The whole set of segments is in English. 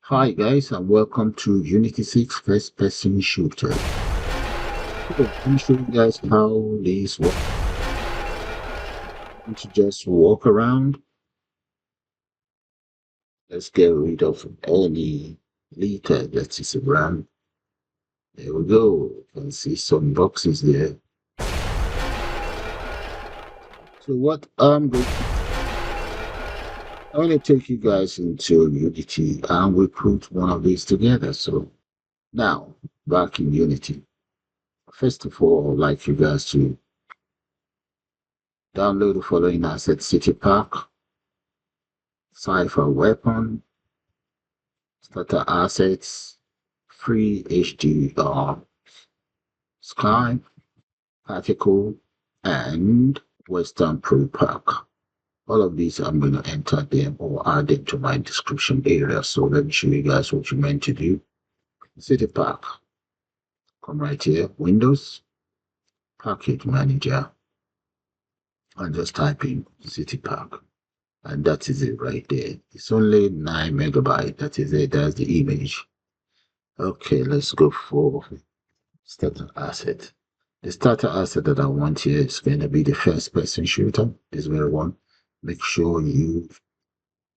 Hi guys and welcome to Unity 6 first person shooter. Let me show you guys how this works. I'm going to just walk around. Let's get rid of any litter that is around. There we go. You can see some boxes there. So what I'm going to take you guys into Unity and we put one of these together. So now back in Unity. First of all, I'd like you guys to download the following asset: City Park, Sci Fi Weapon, Starter Assets, Free HDR Sky, Particle, and Western Pro Pack. All of these I'm going to enter them or add them to my description area. So let me show you guys what you meant to do. City Pack. Come right here, Windows, Package Manager, and just type in City Pack. And that is it right there. It's only 9 megabytes. That is it. That's the image. Okay, let's go for starter asset. The starter asset that I want here is going to be the first person shooter. This very one. Make sure you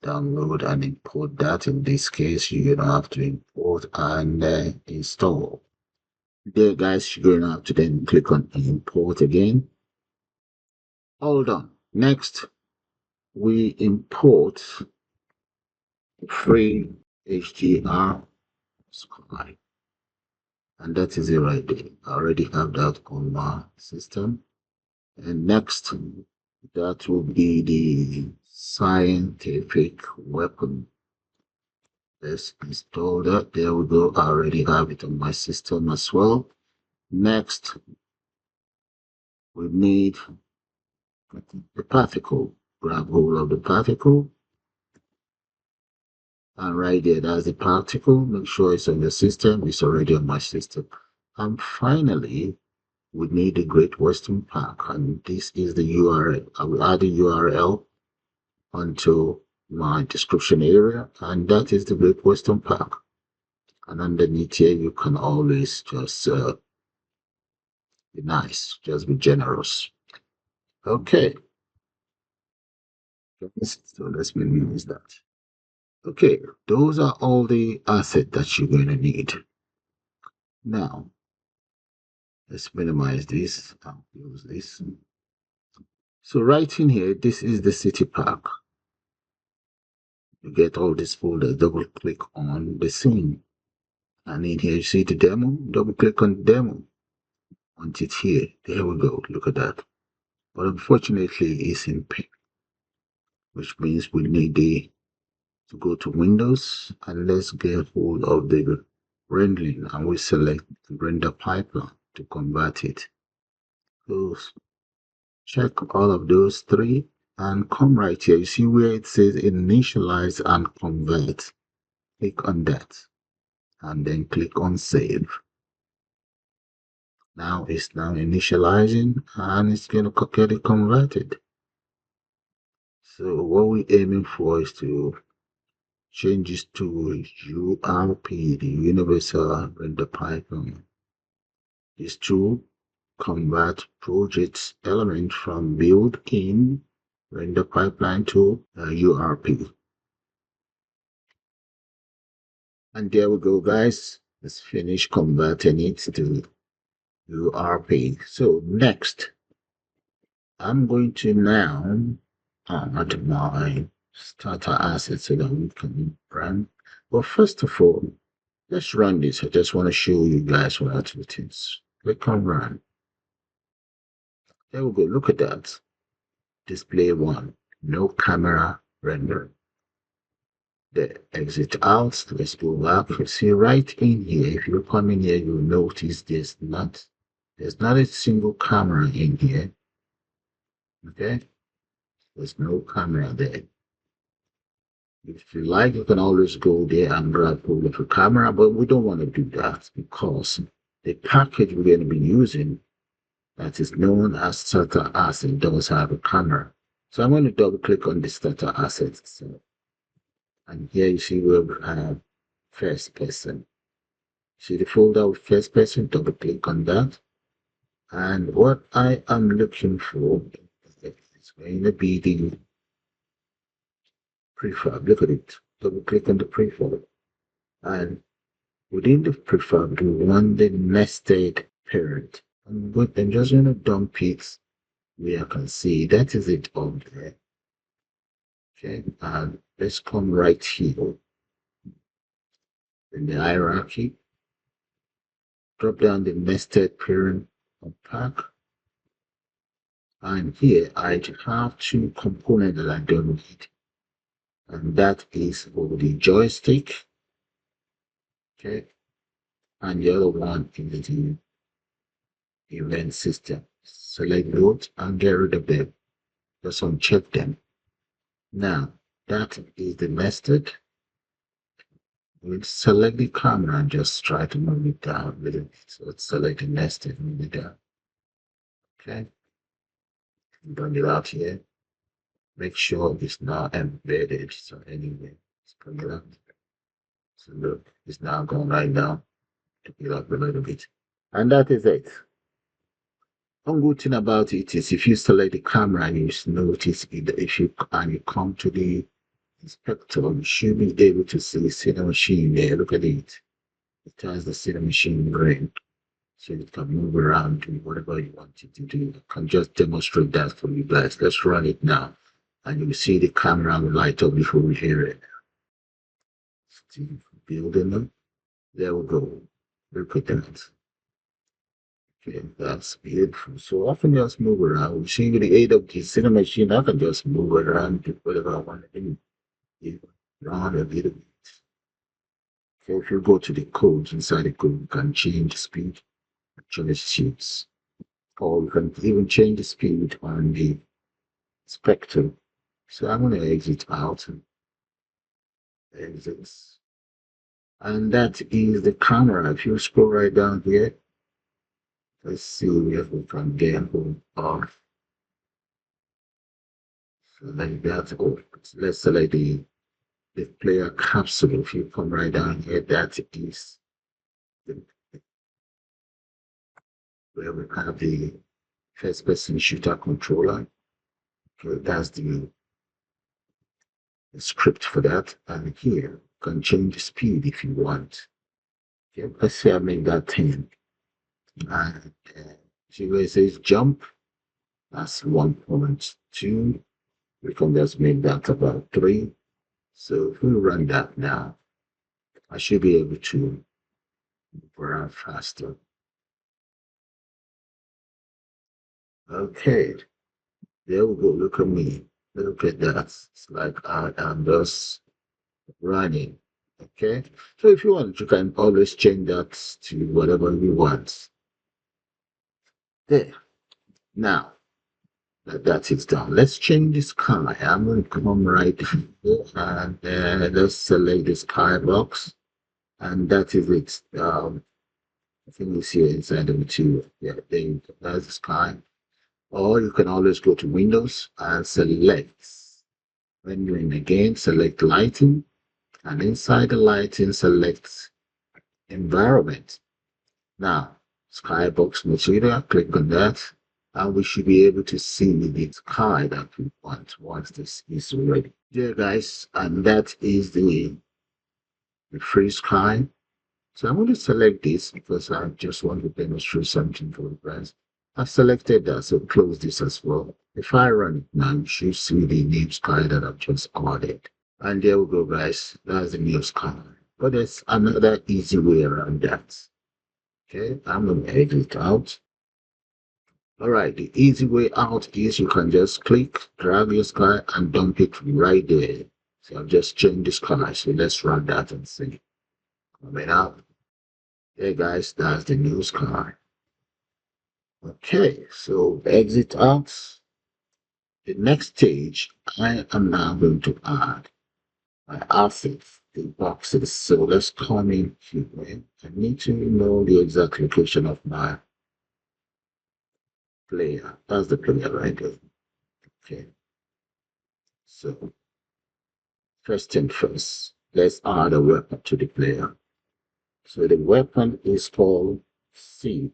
download and import that. In this case, you're going to have to import and install. There, guys, you're going to have to then click on import again. Hold on. Next, we import free HDR Sky. And that is it right there. I already have that on my system. And next, that will be the scientific weapon. Let's install that. There we go. I already have it on my system as well. Next, we need the particle. Grab hold of the particle. And right there, that's the particle. Make sure it's on your system. It's already on my system. And finally, we need the Great Western Pack. And this is the URL. I will add the URL onto my description area, and that is the Great Western Pack. And underneath here, you can always just be nice, just be generous. Okay, so let's minimize that. Okay, those are all the assets that you're going to need. Now, let's minimize this and close this. So right in here, this is the city pack. You get all these folders, double click on the scene. And in here, you see the demo, double click on the demo. Want it here. There we go. Look at that. But unfortunately, it's in pink, which means we need to go to Windows and let's get hold of the rendering and we select the render pipeline to convert it. So check all of those three and come right here. You see where it says initialize and convert. Click on that and then click on save. Now it's now initializing and it's going to get it converted. So what we're aiming for is to change this to URP, the Universal Render Pipeline. This to convert project's element from built-in render pipeline to URP. And there we go, guys. Let's finish converting it to URP. So next, I'm going to now add my starter assets so that we can run. But first of all, let's run this. I just want to show you guys what it is. Click on run. There we go. Look at that. Display one. No camera render. The exit out. Let's go back. You see right in here. If you come in here, you'll notice there's not a single camera in here. Okay. There's no camera there. If you like, you can always go there and grab hold of a camera, but we don't want to do that because the package we're going to be using that is known as starter asset does have a camera. So I'm going to double click on the starter asset. So, and here you see where we have first person. See the folder with first person, double click on that. And what I am looking for is going to be the prefab. Look at it. Double click on the prefab. And within the prefab, we want the nested parent. I'm just going to dump it where I can see that is it on there. Okay, and let's come right here in the hierarchy. Drop down the nested parent pack. And here I have two components that I don't need. And that is for the joystick. Okay. And the other one is the event system. Select those and get rid of them. Just uncheck them. Now, that is the nested. We'll select the camera and just try to move it down a little bit. So let's select the nested, move it down. Okay. Bring it out here. Make sure it's not embedded. So anyway, let's bring it up. So look, it's now going right down to get up a little bit. And that is it. One good thing about it is if you select the camera and you notice it, if you and you come to the inspector, you should be able to see the cinema machine there. Look at it. It has the cinema machine green. So you can move around, do whatever you want it to do. I can just demonstrate that for you guys. Let's run it now. And you'll see the camera will light up before we hear it. See, building them. There we go. Look at that. Okay, that's beautiful. So I can just move around. You see, with the aid of the cinema machine, I can just move around, do whatever I want to do. Yeah, around a little bit. So if you go to the codes, inside the code, you can change the speed, change shapes. Or you can even change the speed on the spectrum. So I'm going to exit out and exit. And that is the camera. If you scroll right down here, let's see if we can get hold of. Select that. Oh, let's select the player capsule. If you come right down here, that is the, where we have the first person shooter controller. Okay, that's the script for that. And here you can change the speed if you want. Okay, let's say I make that 10. And see where it says jump, that's 1.2. We can just make that about 3. So if we run that now, I should be able to move around faster. Okay, there we go. Look at me. Look at that. It's like I am just running. Okay, so if you want, you can always change that to whatever you want. There. Now that is done. Let's change the sky. I'm going to come right here and let's select the sky box. And that is it. I think you see it inside the material. Yeah, then that's the sky. Or you can always go to Windows and select. When you're in again, select lighting. And inside the lighting, select environment. Now, skybox material, click on that. And we should be able to see the sky that we want once this is ready. There, guys, and that is the free sky. So I'm going to select this because I just want to demonstrate something for you guys. I've selected that, so close this as well. If I run it now, you should see the new sky that I've just added. And there we go, guys. That's the new sky. But there's another easy way around that. Okay, I'm going to exit out. All right, the easy way out is you can just click, drag your sky, and dump it right there. So I've just changed the sky. So let's run that and see. Coming up. Hey guys, that's the new sky. Okay, so exit out. The next stage, I am now going to add my assets, the boxes. So let's come in here. I need to know the exact location of my player. That's the player right there. Okay. So first thing first, let's add a weapon to the player. So the weapon is called Sci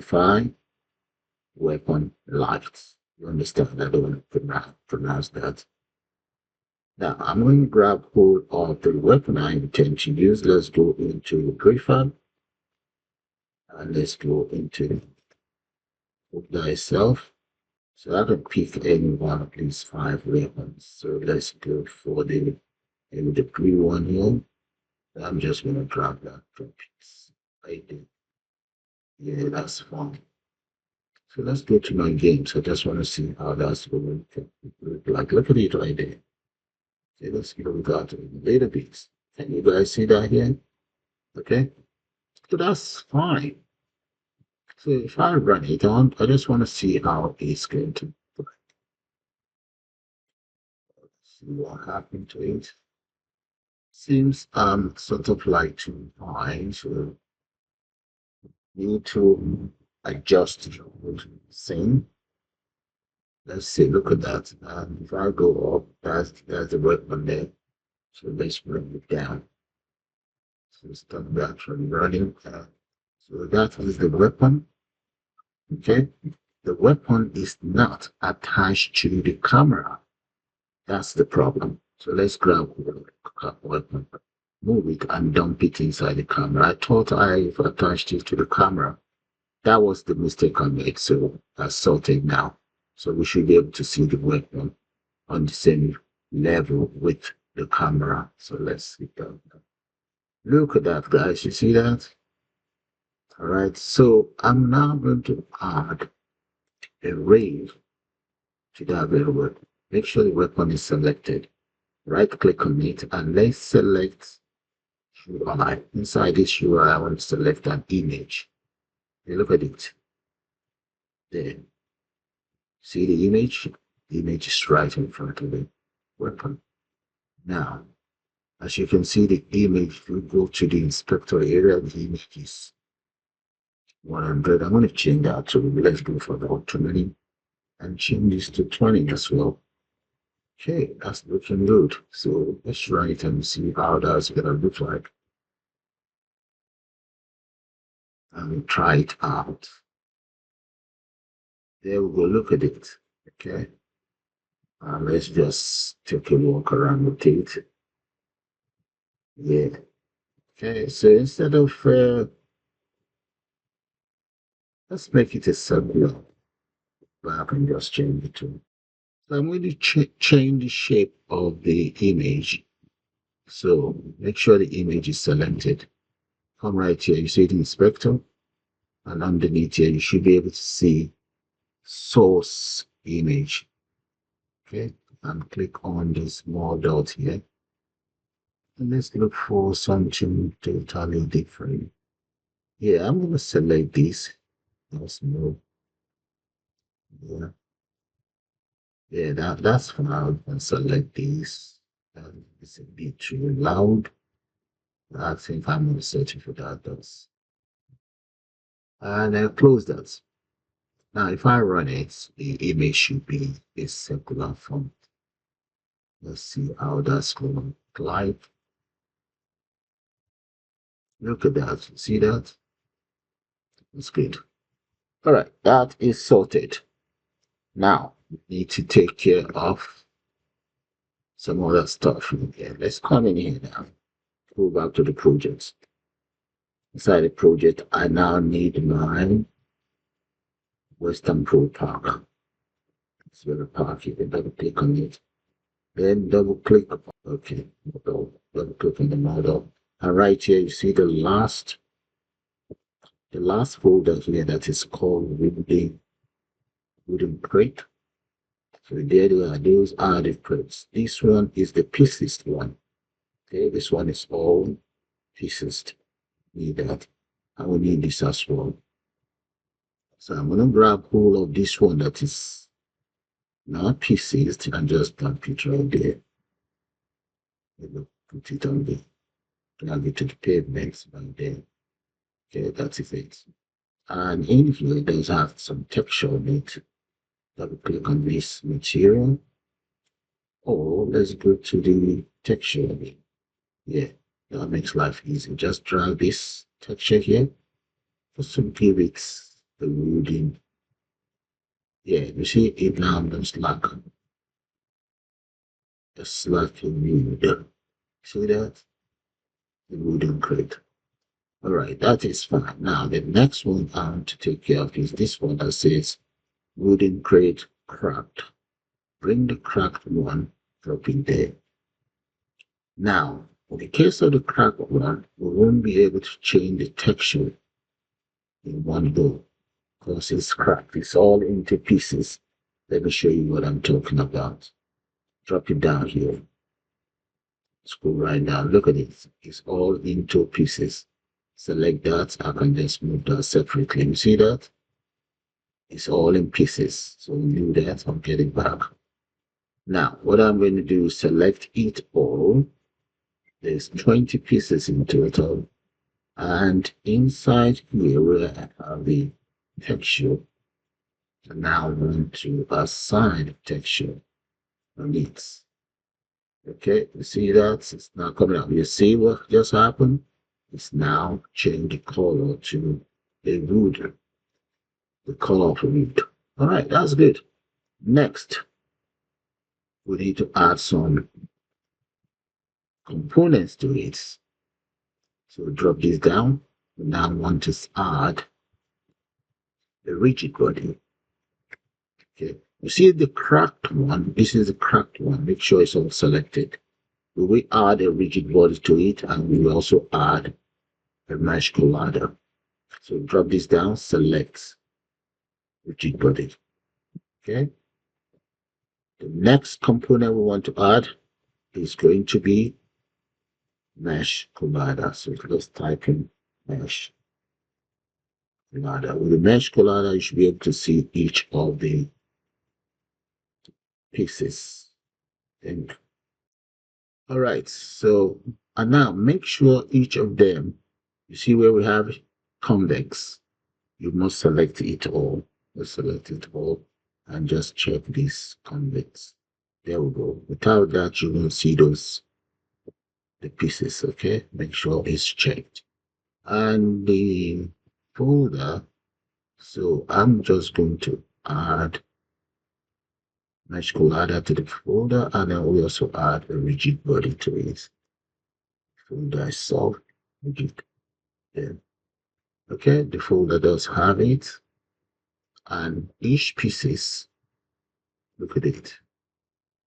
Fi Weapon Light. You understand? I don't want to pronounce that. Now I'm going to grab hold of the weapon I intend to use. Let's go into prefab and let's go into folder itself. So I can pick any one of these 5 weapons. So let's go for the blue one here. I'm just gonna grab that piece. I did. Yeah, that's fine. So let's go to my game. So I just want to see how that's going to look like. Look at it right there. Okay, let's go without a little bit. Can you guys see that here? Okay. So that's fine. So if I run it on, I just want to see how it's going to look. See what happened to it. Seems sort of like too high, so need to adjust the thing. Let's see, look at that. And if I go up, that's the weapon there. So let's bring it down. So stop that from running. So that is the weapon. Okay. The weapon is not attached to the camera. That's the problem. So let's grab the weapon, move it, and dump it inside the camera. I thought I've attached it to the camera. That was the mistake I made. So that's sorted now. So we should be able to see the weapon on the same level with the camera. So let's see that. Look at that, guys. You see that? All right. So I'm now going to add a ray to that very weapon. Make sure the weapon is selected. Right click on it and let's select UI. Inside this UI, I want to select an image. You look at it. There. See the image? The image is right in front of the weapon. Now, as you can see, the image, if you go to the inspector area, the image is 100. I'm going to change that to, let's go for the 20 and change this to 20 as well. Okay, that's looking good. So let's run it and see how that's going to look like. And try it out. There we go, look at it. Okay. Let's just take a walk around with it. Yeah. Okay, so instead of, let's make it a circular, but I can just change it to. So I'm going to change the shape of the image. So make sure the image is selected. Come right here, you see the inspector, and underneath here, you should be able to see source image. Okay, and click on this small dot here. And let's look for something totally different. Yeah, I'm gonna select this. Let's move. Yeah, yeah, that's fine. And select this. It's a bit too loud. I think I'm gonna search for that. That's and then close that. Now, if I run it, the image should be a circular font. Let's see how that's going to look like. Look at that. See that? That's good. All right, that is sorted. Now, we need to take care of some other stuff in here. Let's come in here now. Go back to the project. Inside the project, I now need my Western Pro Park. It's very powerful. You can double click on it. Then double click. Okay, double click on the model. And right here, you see the last folder here that is called wooden crate. So there they are. Those are the crates. This one is the pieces one. Okay, this one is all pieces. Need that. I will need this as well. So I'm gonna grab hold of this one that is not pieces and just dump it right there. Put it on the plug it to the pavement right there. Okay, that's it. And in here, it does have some texture on it. Double click on this material. Or let's go to the texture. Yeah, that makes life easy. Just drag this texture here. Just to give it the wooden. Yeah, you see it now looks like a wood. See that? The wooden crate. Alright, that is fine. Now the next one I want to take care of is this one that says wooden crate cracked. Bring the cracked one, drop it there. Now, in the case of the cracked one, we won't be able to change the texture in one go because it's cracked. It's all into pieces. Let me show you what I'm talking about. Drop it down here. Scroll right down. Look at it. It's all into pieces. Select that. I can just move that separately. You see that? It's all in pieces. So we do that. I'll get it back. Now, what I'm going to do is select it all. There's 20 pieces in total. And inside here, where I have the texture, and now I want to assign texture on it. Okay, you see that? It's not coming up. You see what just happened? It's now changed the color to a wood, the color of wood. All right, that's good. Next, we need to add some components to it. So drop this down. We now want to add a rigid body. Okay, you see the cracked one. This is the cracked one. Make sure it's all selected. We will add a rigid body to it, and we will also add a mesh collider. So drop this down, select rigid body. Okay. The next component we want to add is going to be mesh collider. So let's type in mesh collider. With the mesh collider, you should be able to see each of the pieces. And all right. So and now make sure each of them, you see where we have convex, you must select it all. Let's select it all and just check this convex. There we go. Without that, you won't see the pieces. Okay, make sure it's checked. And the folder. So I'm just going to add mesh collider to the folder, and then we also add a rigid body to it. Folder is solved. Rigid. Yeah. Okay, the folder does have it, and each pieces. Look at it.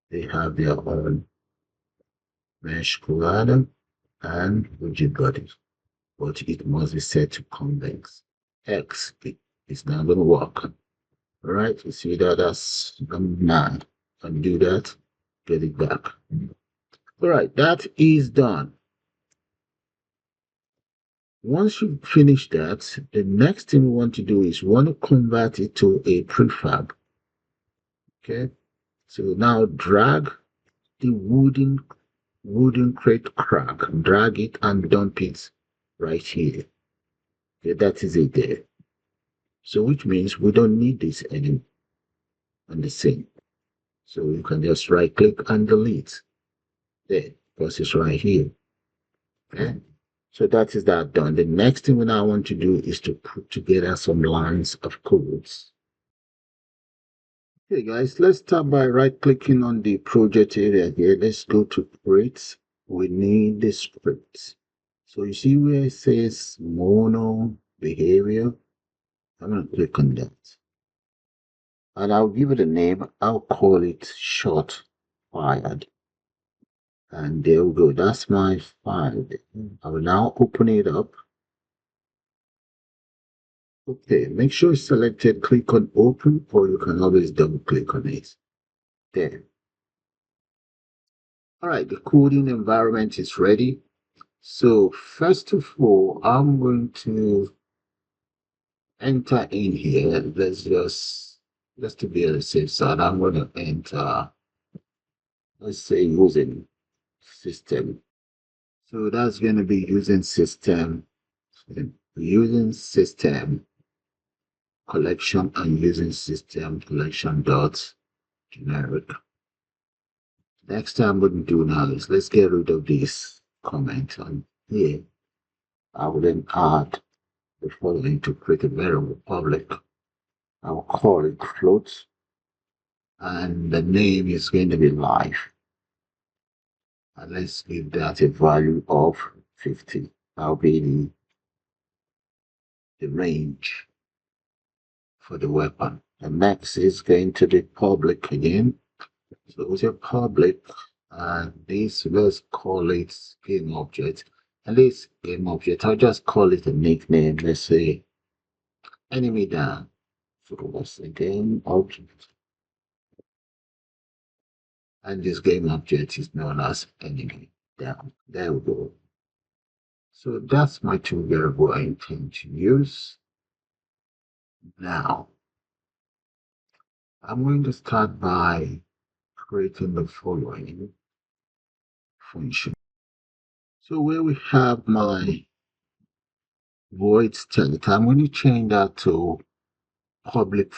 They have their own mesh collider and rigid body, but it must be set to convex. X is not going to work. All right, you see that that's number 9. Undo that, get it back. All right, that is done. Once you finish that, the next thing we want to do is we want to convert it to a prefab. Okay, so now drag the wooden crate crack, drag it and dump it right here. Okay, that is it there. So which means we don't need this anymore on the scene. So you can just right click and delete there because it's right here. Okay. So that is that done. The next thing we now want to do is to put together some lines of codes. Okay guys, let's start by right clicking on the project area here. Let's go to create. We need the script. So you see where it says mono behavior. I'm going to click on that. And I'll give it a name. I'll call it short fired. And there we go. That's my file. I will now open it up. Okay, make sure it's selected. Click on open, or you can always double click on it. There. All right, the coding environment is ready. So first of all, I'm going to enter in here. Let's to be on the safe side, I'm going to enter, let's say using system. So that's going to be using system collection and using system collection dot generic. Next thing I'm going to do now is let's get rid of this comment on here. I will then add the following to create a variable public. I will call it float, and the name is going to be live. And let's give that a value of 50. That'll be the range for the weapon. The next is going to be public again. So with your public, and this, let's call it game object. And this game object, I'll just call it a nickname. Let's say enemy down. So what's the game object? And this game object is known as enemy down. There we go. So that's my two variable I intend to use. Now, I'm going to start by creating the following function. So where we have my void state, I'm going to change that to public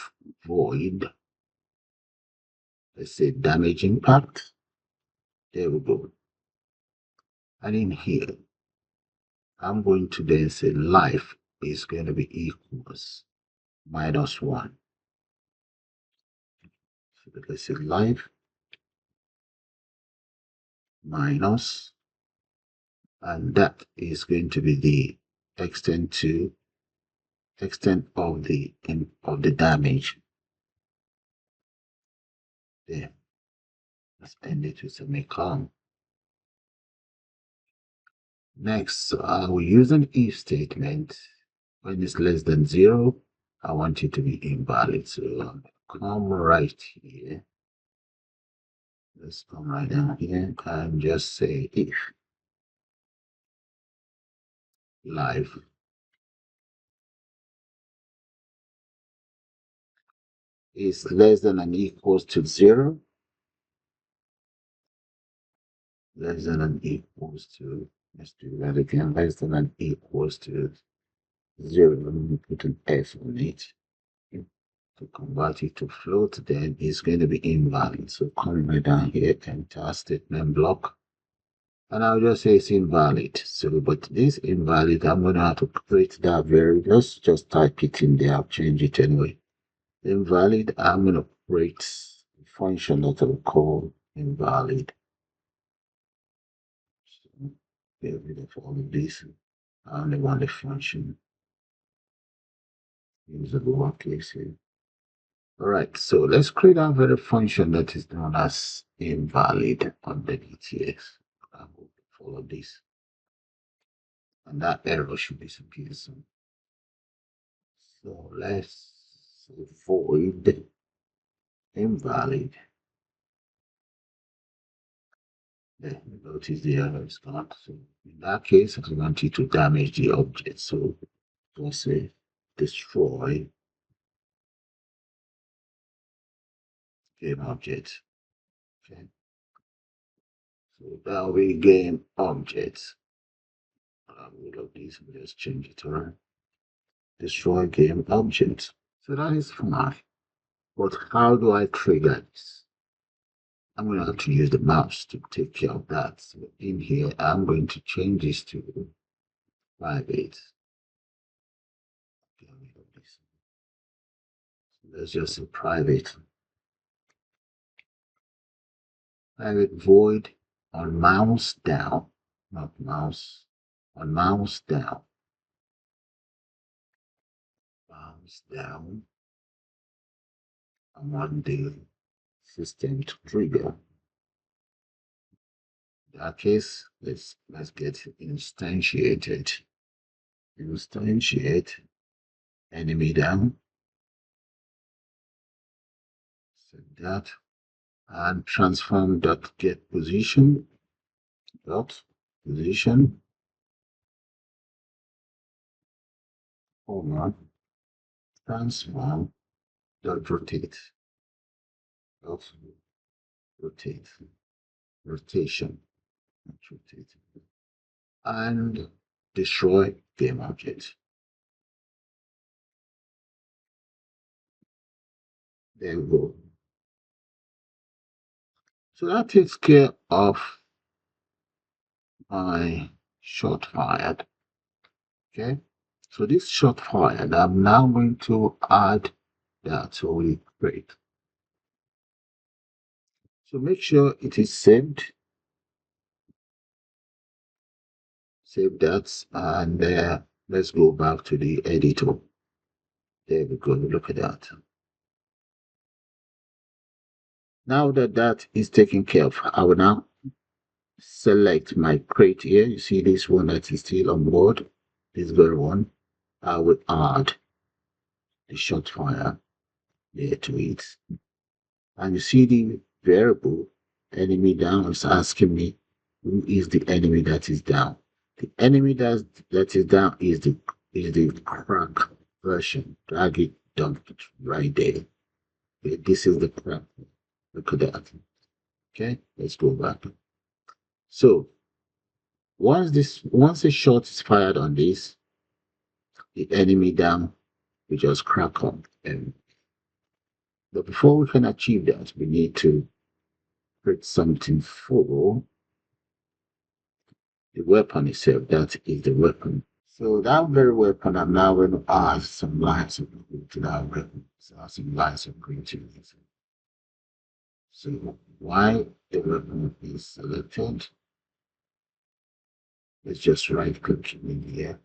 void. Let's say damage impact. There we go. And in here, I'm going to then say life is going to be equals -1. So let's say life minus, and that is going to be the extent of the damage. There. Let's end it with a semicolon. Next, I will use an if statement. When it's less than 0, I want it to be invalid. So I'm going to come right here. Let's come right down here and just say if life is less than or equals to 0, less than or equals to, let's do that again, less than or equals to 0. Let me put an F on it. To convert it to float, then it's going to be invalid. So come right down here, enter statement block, and I'll just say it's invalid. So, but this invalid, I'm going to have to create that variable. Just type it in there. I'll change it anyway. Invalid, I'm going to create a function that I'll call invalid. So, get rid of all of this. I only want a function. Use a lowercase here. All right, so let's create a very function that is known as invalid underneath here. I will follow this. And that error should disappear soon. So let's void invalid. Then notice the error is gone. So in that case, I want you to damage the object. So let's say destroy game object. Okay. So that will be game object. We love this, we just change it around. Destroy game object. So that is fine. But how do I trigger this? I'm going to have to use the mouse to take care of that. So in here, I'm going to change this to private. Get rid of this. So let's just say private. Private void on mouse down, not mouse, on mouse down. Mouse down. I want the system to trigger. In that case, let's get instantiated. Instantiate enemy down. Set that and transform dot get position dot position format transform dot rotate dot rotate rotation rotate and destroy game object. There we go. So that takes care of my shot fired. Okay. So this shot fired, I'm now going to add that so we create. So make sure it is saved. Save that, and let's go back to the editor. There we go. Look at that. Now that that is taken care of, I will now select my crate here. You see this one that is still on board, this very one. I will add the shot fire there to it. And you see the variable enemy down is asking me who is the enemy that is down. The enemy that is down is the crack version. Drag it, dump it right there. Okay, this is the crack. Look at that. Okay, let's go back. So once a shot is fired on this, the enemy down will just crack up. But before we can achieve that, we need to create something for the weapon itself. That is the weapon. So that very weapon, I'm now going to add some lines of green to that weapon. So some lines of green to it. So why the weapon is selected, let's just right click in here.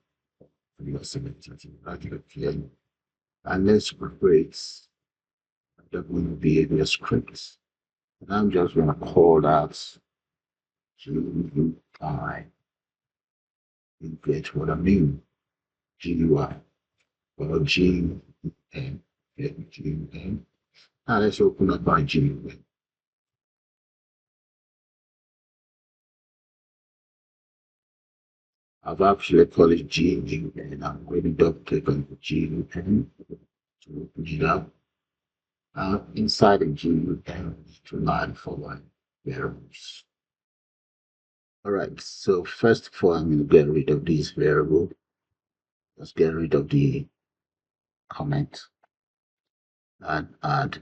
We are selected, right click here. And let's create the behavior script. And I'm just going to call that GUI. You get what I mean? GUI. Well, GUN. GUN. Now let's open up my GUI. I've actually called it GUN. I'm going to double click on GUN to open it up. Inside the GUN to line for my variables. All right, so first of all, I'm going to get rid of this variable. Let's get rid of the comment and add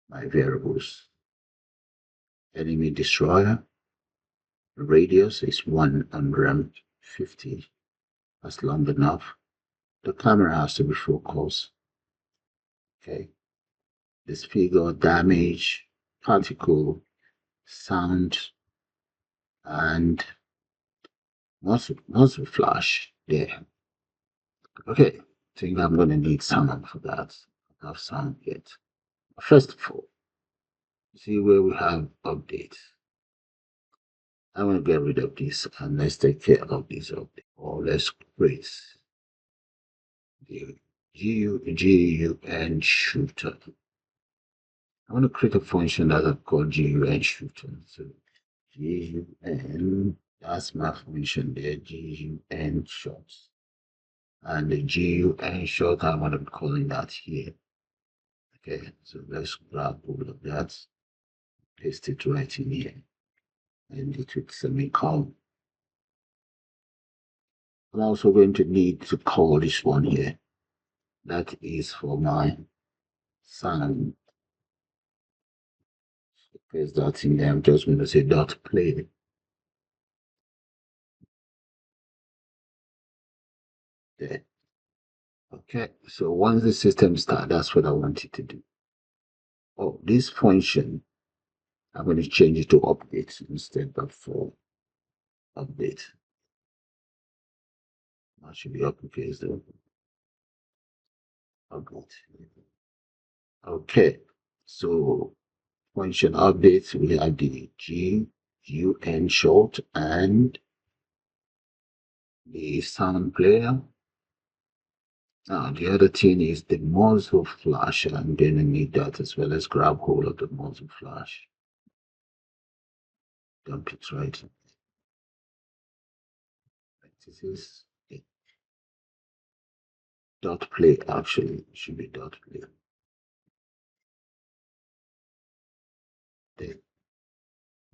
my variables. Enemy destroyer, radius is 150. That's long enough. The camera has to be focused. Okay. Disfigure, damage, particle, sound, and muzzle flash there. Okay. I think I'm going to need sound for that. I don't have sound yet. First of all, see where we have updates. I want to get rid of this and let's take care of this update. Or let's create the GUN shooter. I want to create a function that I call GUN shooter. So GUN, that's my function there, GUN shots. And the GUN shot, I'm going to be calling that here. Okay, so let's grab all of that, paste it right in here, and it will semicolon. I'm also going to need to call this one here. That is for my sound. Paste that in there. I'm just going to say dot play. There. Okay, so once the system starts, that's what I want it to do. Oh, this function, I'm going to change it to update instead of for update. That should be uppercase though. Update. Okay, so function updates, we have the GUN short and the sound player. Now the other thing is the muzzle flash. I'm gonna need that as well. Let's grab hold of the muzzle flash. Dump it right. This is it. Dot play actually it should be dot play. There.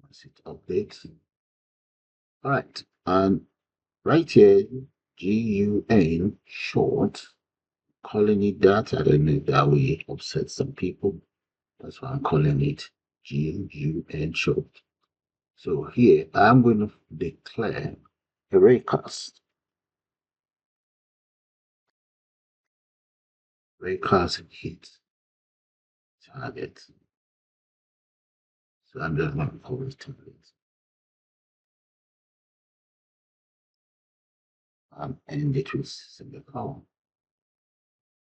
Once it updates. Alright, and right here, GUN short, calling it that. I don't know if that will upset some people. That's why I'm calling it GUN show. So here I'm going to declare a raycast. Raycast hit target. So I'm just going to call it target. And it will semicolon.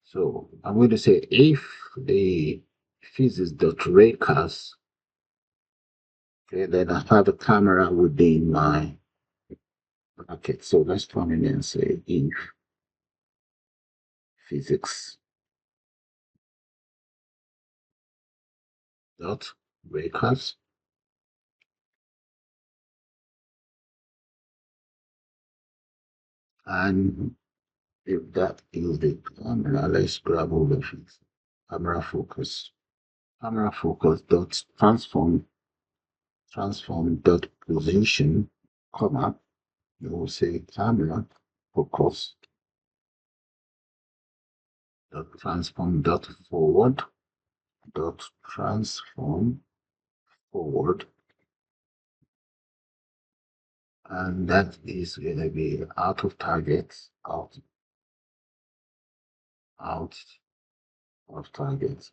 So I'm going to say if the physics.raycast, okay, then I have a camera within my bracket. So let's come in and say if physics dot raycast, and if that is the camera, let's grab all of it. Camera focus. Camera focus dot transform dot position, comma, you will say camera focus dot transform dot forward dot transform forward, and that is going to be out of target, out of target,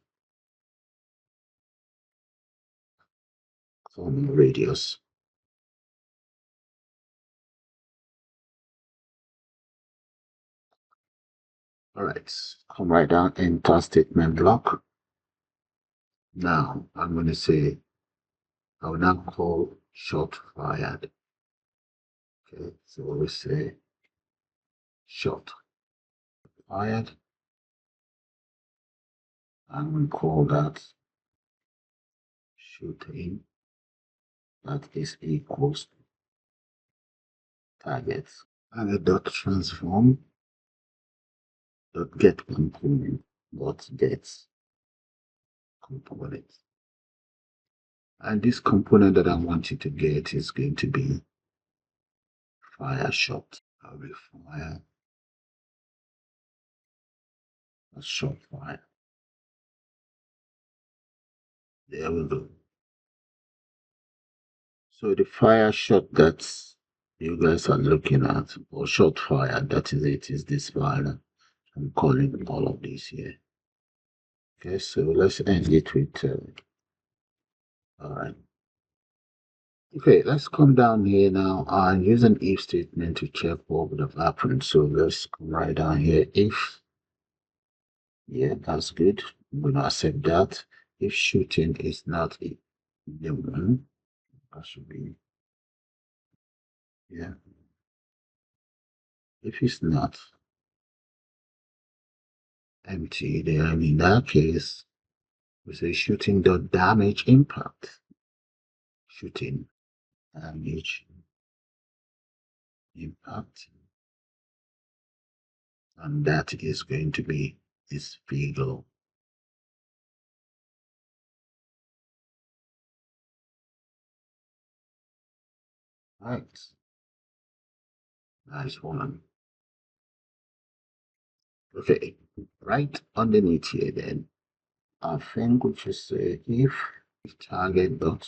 from radius. All right, come right down, enter statement block. Now I'm going to say, I will now call shot fired. Okay, so we say shot fired, and we call that shooting that is equals to target. And a dot transform dot get component dot get component. And this component that I want you to get is going to be fire shot. I will fire a shot fire. There we go. So the fire shot that you guys are looking at, or shot fire, that is it, is this fire. I'm calling all of these here. Okay, so let's end it with, all right. Okay, let's come down here now and use an if statement to check what would have happened. So let's come right down here. If, yeah, that's good. I'm going to accept that. If shooting is not a one, that should be, yeah. If it's not empty, then in that case, we say shooting dot damage impact. Shooting damage impact. And that is going to be this figure. Right. Nice one. Okay, right underneath here then, I think we should say if target dot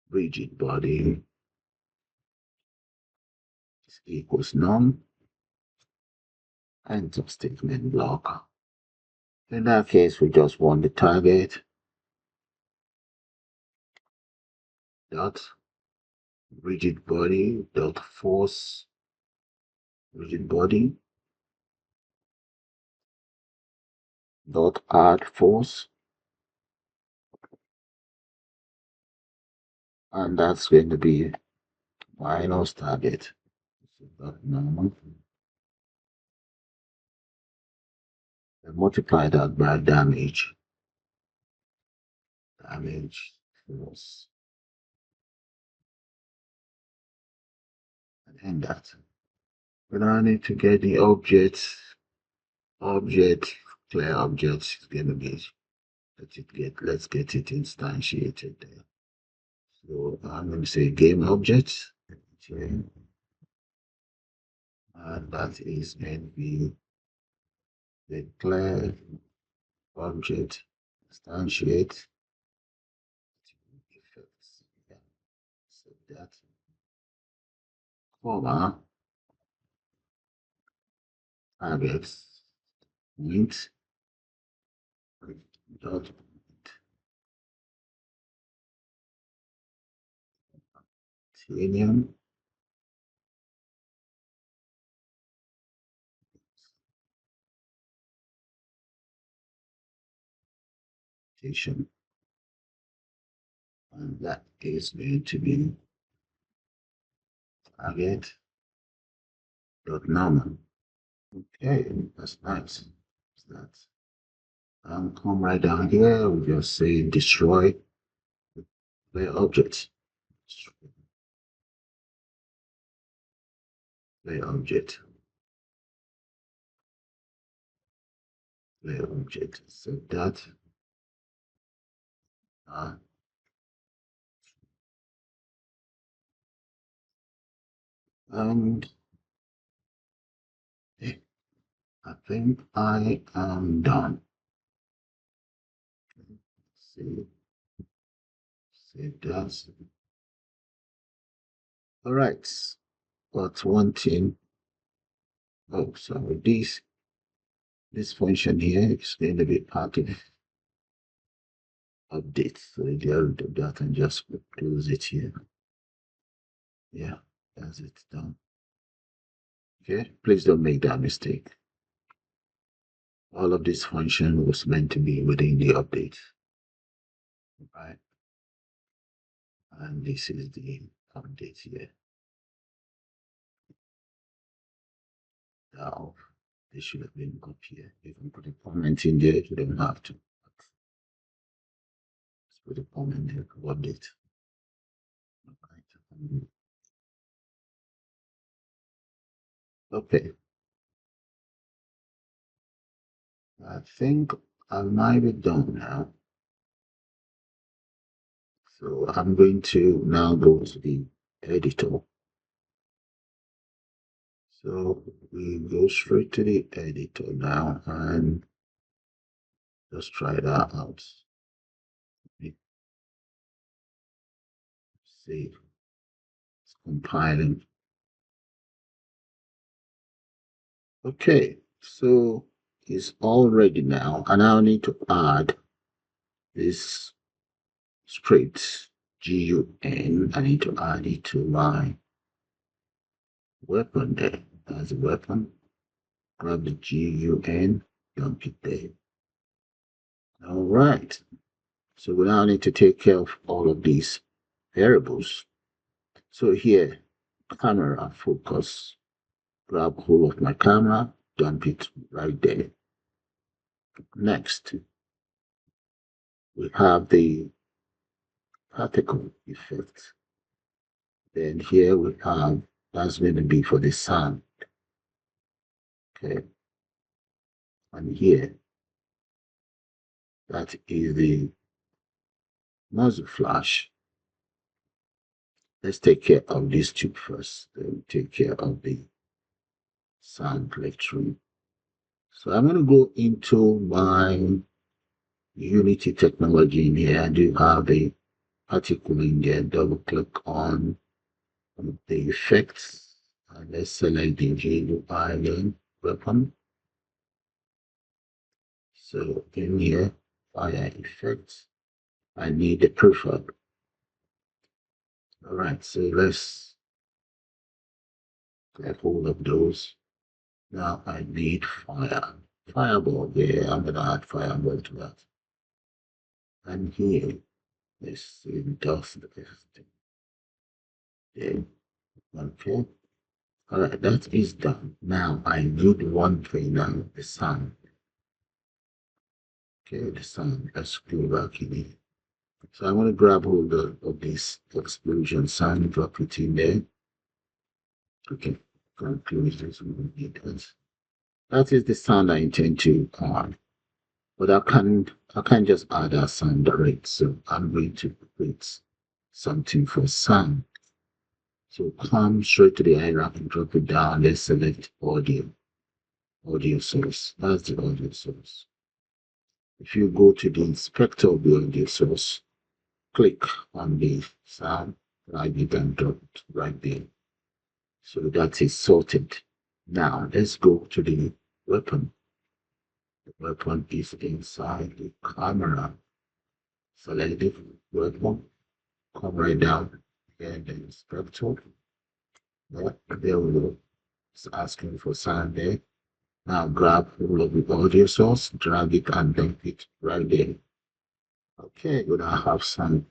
rigid body is equals none, enter statement block. In that case, we just want the target dot rigid body dot force rigid body dot add force, and that's going to be minus target. So that normal. And multiply that by damage force, and end that. We now need to get the object clear object is going to be, let's get it instantiated there. So I'm going to say game object, and that is going to be the clear object instantiate that, comma, targets, point, dot, titanium, station, and that is going to be target dot normal. Okay, that's nice. That's come right down here. We just say destroy player object. Player object. Player object. So that uh, and I think I am done. See, save that. All right. But one thing. Oh, sorry. This function here is going to be part of update. So I get rid of that and just close it here. Yeah, that's it done. Okay, please don't make that mistake. All of this function was meant to be within the update, right? And this is the update here. Now, this should have been up here. You can put a comment in there, you don't have to. Let's put a comment there to update. Right. Okay, I think I might be done now. So I'm going to now go to the editor. So we go straight to the editor now and just try that out. See, it's compiling. Okay, so it's all ready now. And I need to add this script GUN. I need to add it to my weapon there. As a weapon, grab the GUN, dump it there. All right. So we now need to take care of all of these variables. So here, camera focus, grab hold of my camera, dump it right there. Next, we have the particle effect. Then here we have, that's going to be for the sun. Okay. And here, that is the muzzle flash. Let's take care of these two first. Then take care of the sound lecturing. So I'm going to go into my Unity technology in here. I do have a particle in there. Double click on the effects. And let's select the GUI weapon. So in here, fire effects, I need the prefab. All right, so let's get hold of those. Now I need fire. Fireball, yeah, I'm gonna add fireball to that. And here, let's see, dust everything. Yeah, okay. All right, that is done. Now I need one thing now, the sun. Okay, the sun. Let's go back in here. So I want to grab hold of this explosion sun, drop it in there. Okay, close this. We don't need that. That is the sound I intend to add. But I can't just add a sound direct. So I'm going to create something for sound. So come straight to the hierarchy, drop it down. Let's select audio source. That's the audio source. If you go to the inspector of the audio source, click on the sound, drag it and drop it right there. So that is sorted. Now let's go to the weapon. The weapon is inside the camera. Select the weapon, come right down and the inspector. Yeah, there we go. It's asking for sound there. Now grab all of the audio source, drag it and dump it right there. Okay, we now have sound.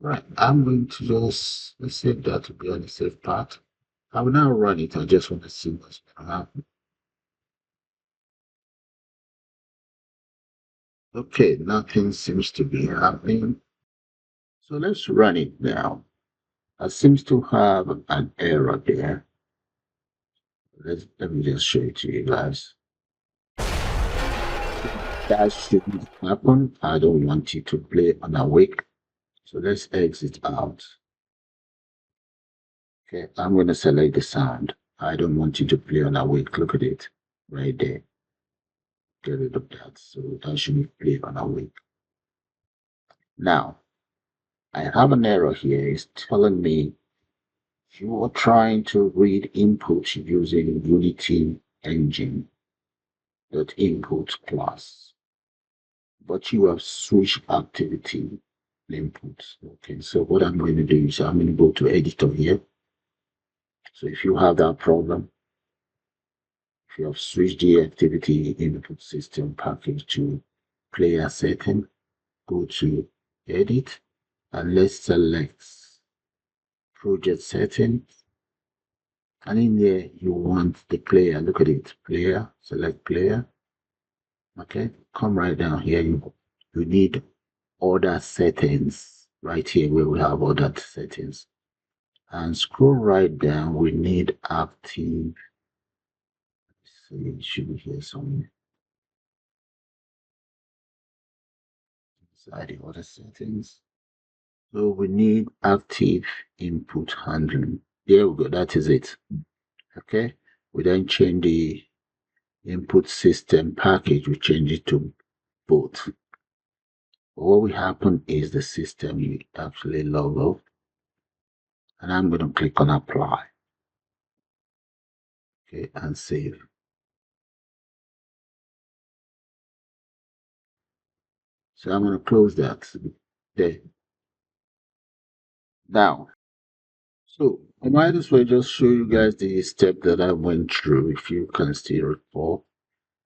Right, I'm going to just let's save that to be on the safe part. I will now run it. I just want to see what's going to happen. Okay, nothing seems to be happening. So let's run it now. It seems to have an error there. Let me just show it to you guys. That shouldn't happen. I don't want you to play on awake. So let's exit out. Okay, I'm going to select the sound. I don't want you to play on awake. Look at it right there. Get rid of that. So that shouldn't play on awake. Now, I have an error here. It's telling me you are trying to read input using Unity engine dot input class, but you have switched activity inputs. Okay, so what I'm going to do is I'm going to go to editor here. So if you have that problem, if you have switched the activity input system package to player setting, go to edit and let's select project settings. And in there, you want the player. Look at it, player, select player. Okay, come right down here. You need other settings right here where we have other settings. And scroll right down. We need active. So it should be here somewhere. Inside the other settings. So we need active input handling. There we go. That is it. Okay. We then change the input system package. We change it to both. What will happen is the system will actually log off. And I'm going to click on apply. Okay, and save. So I'm going to close that there. Now, so I might as well just show you guys the step that I went through. If you can still recall,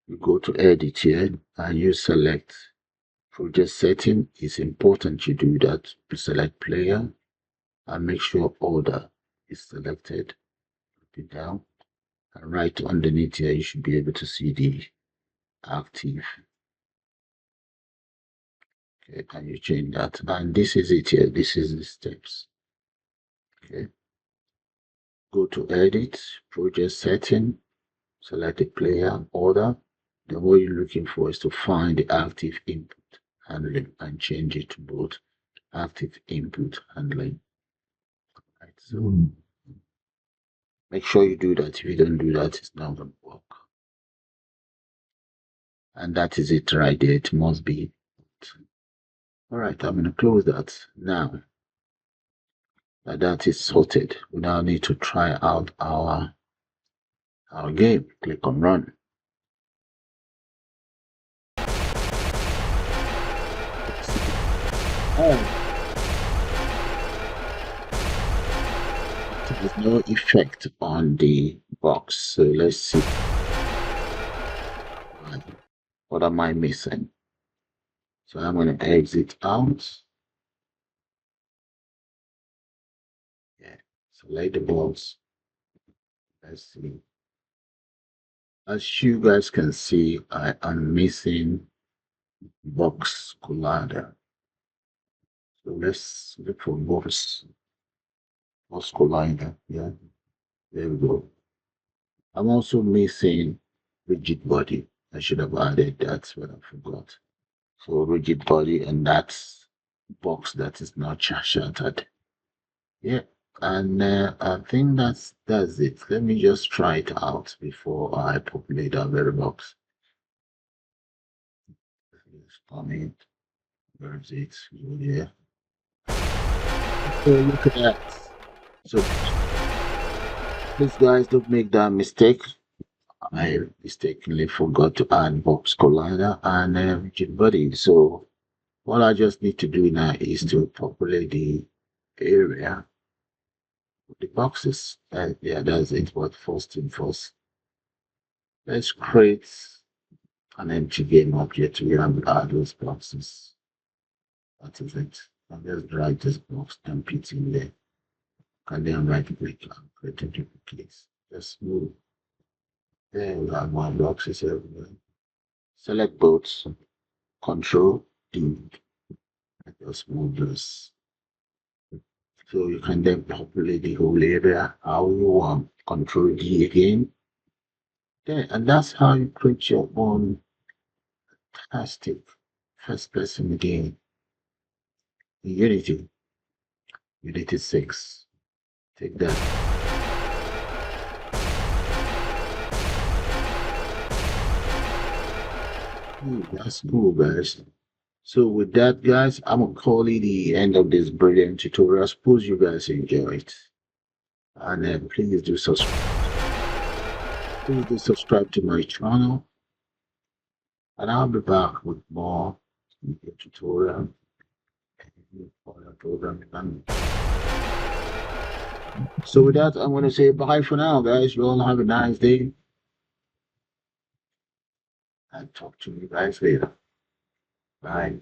you go to edit here and you select project setting. It's important you do that. You select player and make sure order is selected. Put it down. And right underneath here, you should be able to see the active. Okay, and you change that. And this is it here. This is the steps. Okay. Go to edit, project setting, select the player order. Then what you're looking for is to find the active input handling and change it to both active input handling. Right, so make sure you do that. If you don't do that, it's not going to work. And that is it right there. It must be. All right, I'm going to close that now. That is sorted. We now need to try out our game. Click on run. Oh, it has no effect on the box. So let's see. What am I missing? So I'm going to exit out. Yeah, select the box. Let's see. As you guys can see, I am missing box collider. So let's look for box collider. Yeah, there we go. I'm also missing rigid body. I should have added that, but I forgot. So rigid body, and that's box that is not shattered. Yeah, and I think that's it. Let me just try it out before I populate our very box. Comment. Where is it? Go there. So look at that. So please guys don't make that mistake. I mistakenly forgot to add box collider and rigid body. So what I just need to do now is to populate the area with the boxes. Yeah, that's it. But first thing first, let's create an empty game object where we add those boxes. That is it. And just drag this box, dump it in there. And then right click and create a duplicate. Just move. There we have one boxes everywhere. Select both. Control D. And just move this. So you can then populate the whole area how you want. Control D again. There, and that's how you create your own fantastic first person game in Unity. Unity 6. Take that. That's cool, guys. So with that, guys, I'm gonna call it the end of this brilliant tutorial. Suppose you guys enjoy it, and please do subscribe to my channel, and I'll be back with more video tutorial for the programming language. So with that, I'm gonna say bye for now, guys. You all have a nice day, and talk to you guys later. Bye.